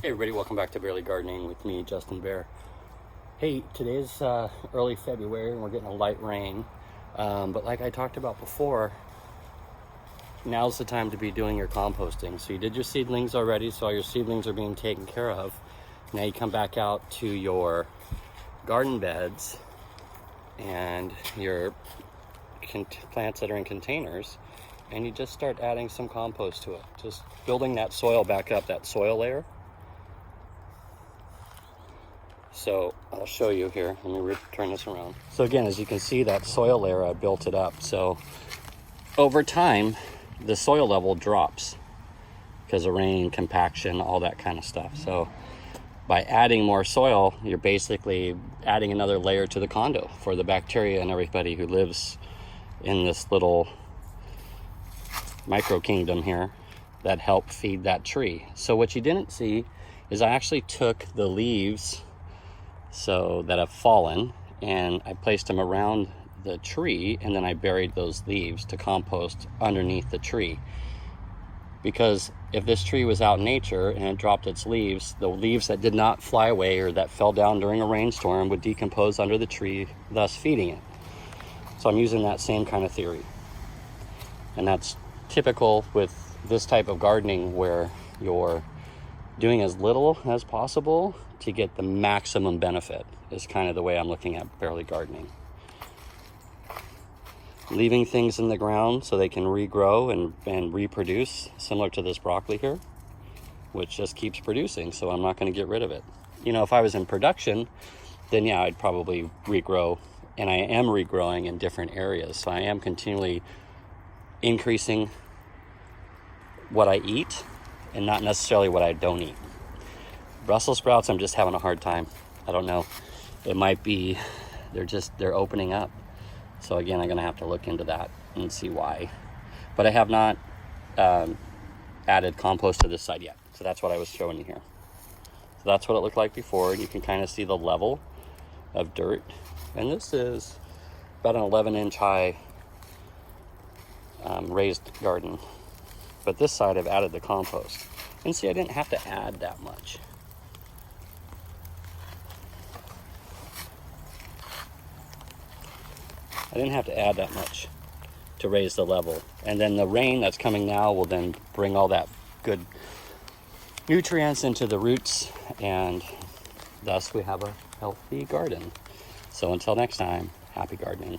Hey everybody, welcome back to Barely Gardening with me, Justin Bear. Hey, today's early February and we're getting a light rain. But like I talked about before, now's the time to be doing your composting. So you did your seedlings already, so all your seedlings are being taken care of. Now you come back out to your garden beds and your plants that are in containers, and you just start adding some compost to it. Just building that soil back up, that soil layer. So I'll show you here. Let me turn this around. So again, as you can see, that soil layer, I built it up. So over time, the soil level drops because of rain, compaction, all that kind of stuff. So by adding more soil, you're basically adding another layer to the condo for the bacteria and everybody who lives in this little micro kingdom here that help feed that tree. So what you didn't see is I actually took the leaves that have fallen and I placed them around the tree, and then I buried those leaves to compost underneath the tree. Because if this tree was out in nature and it dropped its leaves, the leaves that did not fly away or that fell down during a rainstorm would decompose under the tree, thus feeding it. So I'm using that same kind of theory. And that's typical with this type of gardening where you're doing as little as possible to get the maximum benefit, is kind of the way I'm looking at barely gardening. Leaving things in the ground so they can regrow and reproduce, similar to this broccoli here, which just keeps producing, so I'm not going to get rid of it. You know, if I was in production, then yeah, I'd probably regrow, and I am regrowing in different areas, so I am continually increasing what I eat and not necessarily what I don't eat. Brussels sprouts, I'm just having a hard time. I don't know. It might be they're opening up. So again, I'm gonna have to look into that and see why. But I have not added compost to this side yet. So that's what I was showing you here. So that's what it looked like before. And you can kind of see the level of dirt. And this is about an 11-inch high raised garden. But this side I've added the compost. And see, I didn't have to add that much. I didn't have to add that much to raise the level. And then the rain that's coming now will then bring all that good nutrients into the roots, and thus we have a healthy garden. So until next time, happy gardening.